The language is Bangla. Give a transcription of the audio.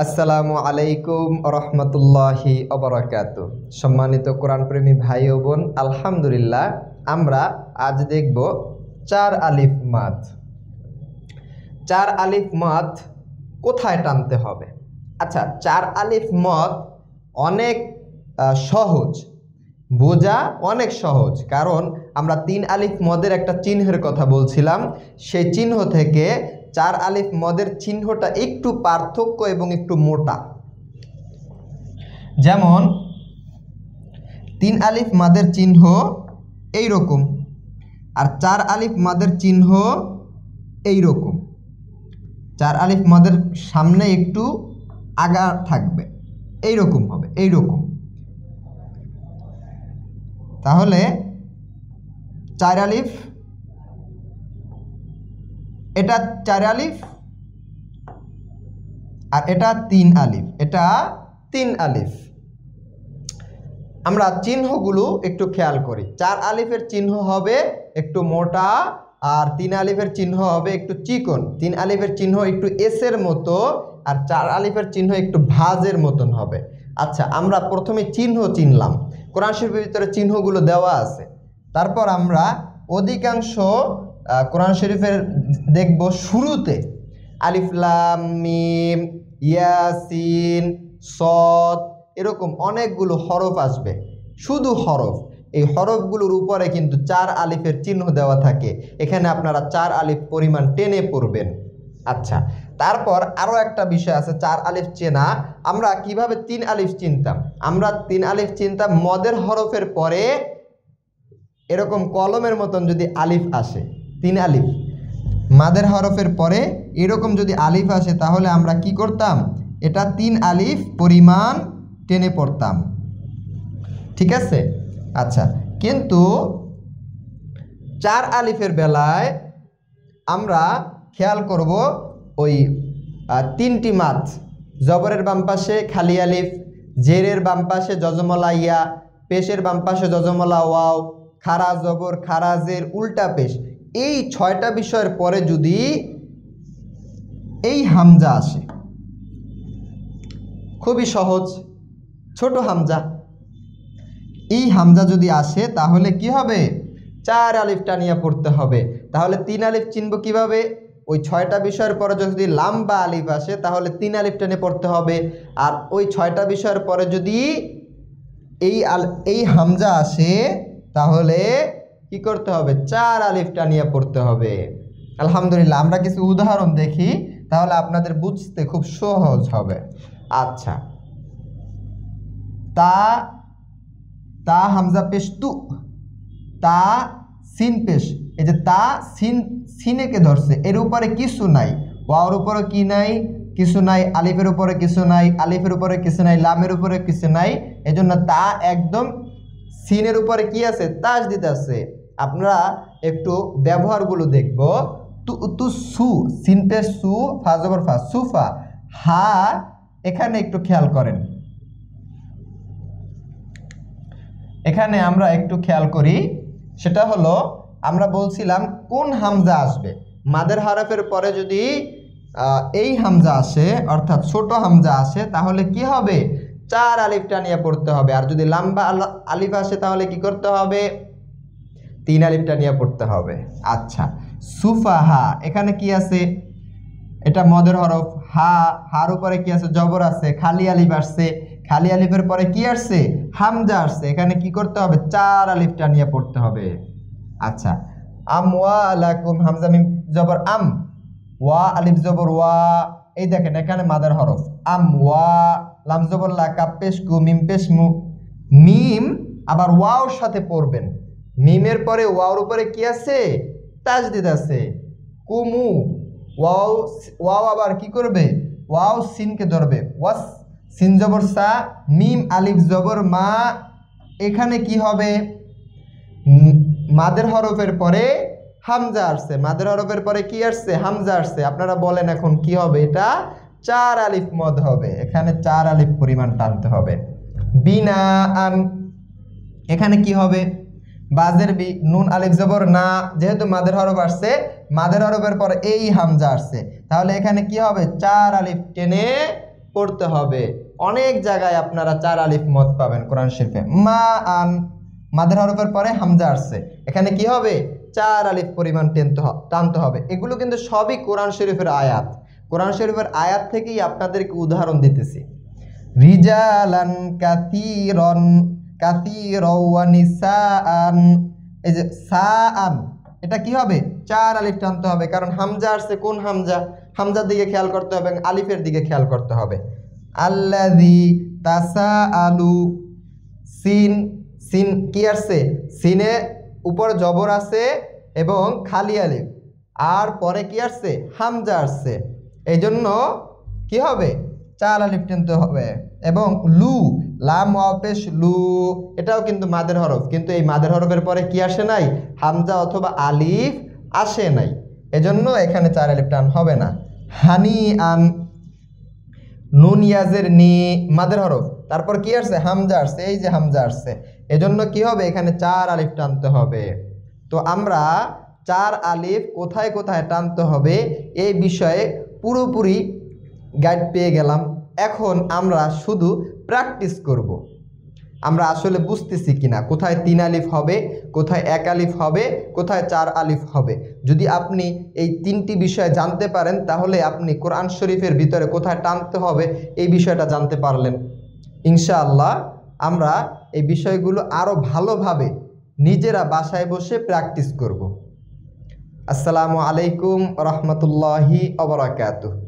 আসসালামু আলাইকুম রহমতুল্লাহি ওবারাকাতুহু। সম্মানিত কোরআন প্রেমী ভাই ও বোন, আলহামদুলিল্লাহ আমরা আজ দেখব চার আলিফ মাদ। চার আলিফ মাদ কোথায় টানতে হবে? আচ্ছা, চার আলিফ মদ অনেক সহজ, বোঝা অনেক সহজ, কারণ আমরা তিন আলিফ মদের একটা চিহ্নের কথা বলছিলাম। সেই চিহ্ন থেকে চার আলিফ মদের চিহ্নটা একটু পার্থক্য এবং একটু মোটা। যেমন তিন আলিফ মাদের চিহ্ন এই রকম, আর চার আলিফ মাদের চিহ্ন এই রকম। চার আলিফ মাদের সামনে একটু আগা থাকবে, এই রকম হবে, এই রকম। তাহলে চার আলিফ, এটা চার আলিফ, আর এটা তিন আলিফ, এটা তিন আলিফ। আমরা চিহ্নগুলো একটু খেয়াল করি। চার আলিফের চিহ্ন হবে একটু মোটা, আর তিন আলিফের চিহ্ন হবে একটু চিকন। তিন আলিফের চিহ্ন একটু এসের মতো, আর চার আলিফের চিহ্ন একটু ভাঁজের মতন হবে। আচ্ছা, আমরা প্রথমে চিহ্ন চিনলাম, কোরআন শরীফের ভিতরে চিহ্নগুলো দেওয়া আছে। তারপর আমরা অধিকাংশ কোরআন শরীফের দেখব শুরুতে আলিফ লাম মিম ইয়াসিন সদ এরকম অনেকগুলো হরফ আসবে, শুধু হরফ। এই হরফগুলোর উপরে কিন্তু চার আলিফের চিহ্ন দেওয়া থাকে। এখানে আপনারা চার আলিফ পরিমাণ টেনে পড়বেন। আচ্ছা, তারপর আরও একটা বিষয় আছে চার আলিফ চেনা। আমরা কিভাবে তিন আলিফ চিনতাম? আমরা তিন আলিফ চিনতাম মদের হরফের পরে এরকম কলমের মতন যদি আলিফ আসে, তিন আলিফ মাদের হরফের পরে এরকম যদি আলিফ আসে, তাহলে আমরা কি করতাম? এটা তিন আলিফ পরিমাণ টেনে পড়তাম। ঠিক আছে? আচ্ছা, কিন্তু চার আলিফের বেলায় আমরা খেয়াল করব ওই তিনটি মাদ, জবরের বাম পাশে খালি আলিফ, জেরের বাম পাশে জজমলা ইয়া, পেশের বাম পাশে জজমলা ওয়াও, খারা জবর খারা জের উল্টা পেশ, এই ছয়টা বিষয়ের পরে যদি এই হামজা আসে, খুবই সহজ, ছোট হামজা, এই হামজা যদি আসে তাহলে কি হবে? চার আলিফ টানিয়া পড়তে হবে। তাহলে তিন আলিফ চিনব কিভাবে? ওই ছয়টা বিষয়ের পরে যদি লাম্বা আলিফ আসে তাহলে তিন আলিফ টেনে পড়তে হবে, আর ওই ছয়টা বিষয়ের পরে যদি এই হামজা আসে তাহলে কি করতে হবে? চার আলিফ টানিয়া পড়তে হবে। আলহামদুলিল্লাহ, আমরা কিছু উদাহরণ দেখি, তাহলে আপনাদের বুঝতে খুব সহজ হবে। আচ্ছা, তা তা হামজা পেশ তু, তা সিন পেশ, এই যে তা সিন, সিনেকে ধরছে, এর উপরে কিছু নাই, ওয়াওর উপরে কি নাই? কিছু নাই, আলিফের উপরে কিছু নাই, আলিফের উপরে কিছু নাই, লামের উপরে কিছু নাই, এজন্য তা একদম সিনের উপরে কি আছে? তাসদিদ আছে। আপনারা একটু ব্যবহারগুলো দেখব। তু তু সু, সিন পেশ সু, ফা জবর ফা, সুফা। হা, এখানে একটু খেয়াল করেন, এখানে আমরা একটু খেয়াল করি। সেটা হলো, আমরা বলছিলাম কোন হামজা আসবে। মাদের হরফের পরে যদি এই হামজা আসে, অর্থাৎ ছোট হামজা আসে, তাহলে কি হবে? চার আলিফ টানিয়ে পড়তে হবে। আর যদি লম্বা আলিফ আসে তাহলে কি করতে হবে? তিন আলিফ টানিয়ে পড়তে হবে। আচ্ছা, সুফাহা, এখানে কি আছে? এটা মদের হরফ। হা, হার উপরে কি আছে? জবর আছে, খালি আলিফ আসছে, খালি আলিফের পরে কি আসছে? হামজা আসছে। এখানে কি করতে হবে? চার আলিফ টানিয়ে পড়তে হবে। আচ্ছা, আমওয়ালাকুম, হামজা মিম জবর আম, ওয়া আলিফ জবর ওয়া, এই দেখেন এখানে মাদের হরফ। আম ওয়া, লাম জবর লা, কাপ পেশ কু, মিম পেশ মু। মিম আবার ওয়াওর সাথে পড়বেন। মিমের পরে ওয়াওর উপরে কি আছে? তাসদিদ আছে। কুমু, ওয়াও, ওয়াও আবার কি করবে? ওয়াও সিনকে ধরবে, ওয়াস, সিন জবর সা, মিম আলিফ জবর মা, এখানে কি হবে? মাদের হরফের পরে হামজা আসছে, মাদের হরফের পরে কি আসছে? হামজা আসছে। আপনারা বলেন এখন কি হবে? এটা চার আলিফ মদ হবে। এখানে চার আলিফ পরিমাণ টানতে হবে। বিনা আন, এখানে কি হবে? বাজের বি, নুন আলিফ জবর না, যেহেতু মাদের হরফ আসছে, মাদের হরফের পরে এই হামজা আসছে, তাহলে এখানে কি হবে? চার আলিফ টেনে পড়তে হবে। অনেক জায়গায় আপনারা 4 আলিফ মদ পাবেন কোরআন শরীফে। মা আন, মাদের হরফের পরে হামজা আসছে, এখানে কি হবে 4 আলিফ পরিমাণ টানতে হবে। এগুলো কিন্তু সবই কোরআন শরীফের আয়াত। কোরআন শরীফের আয়াত থেকেই আপনাদেরকে উদাহরণ দিতেছি। রিজালান কাসীরান, কাসীরাও ওয়া নিসাআন, এই যে সাআন, এটা কি হবে 4 আলিফ টানতে হবে, কারণ হামজা আসছে। কোন হামজা? হামজার দিকে খেয়াল করতে হবে, আলিফের দিকে খেয়াল করতে হবে। আল্লাযী তাসাআলু, সিন, সিন কি আসছে? সিনে উপর জবর আছে এবং খালি আলিফ, আর পরে কি আসছে? হামজা আসছে। এই জন্য কি হবে 4 আলিফ টানতে হবে। এবং লু, লাম ওয়াও পেশ লু, এটাও কিন্তু মাদের হরফ, কিন্তু এই মাদের হরফের পরে কি আসে নাই? হামজা অথবা আলিফ আসে নাই, এজন্য এখানে 4 আলিফ টান হবে না। হানি আন, নুন ইয়াজের নি, মাদের হরফ, তারপর কি আসছে? হামজা আসছে, এই যে হামজা আসছে, এজন্য কি হবে এখানে 4 আলিফ টানতে হবে। তো আমরা 4 আলিফ কোথায় কোথায় টানতে হবে এই বিষয়ে পুরোপুরি গাইড পেয়ে গেলাম। এখন আমরা শুধু প্র্যাকটিস করব, আমরা আসলে বুঝতেছি কিনা কোথায় 3 আলিফ হবে, কোথায় 1 আলিফ হবে, কোথায় 4 আলিফ হবে। যদি আপনি এই 3টি বিষয় জানতে পারেন তাহলে আপনি কোরআন শরীফের ভিতরে কোথায় টানতে হবে এই বিষয়টা জানতে পারলেন। ইনশাআল্লাহ আমরা এই বিষয়গুলো আরও ভালোভাবে নিজেরা বাসায় বসে প্র্যাকটিস করব। আসসালামু আলাইকুম রহমতুল্লাহি ওয়া বারাকাতুহু।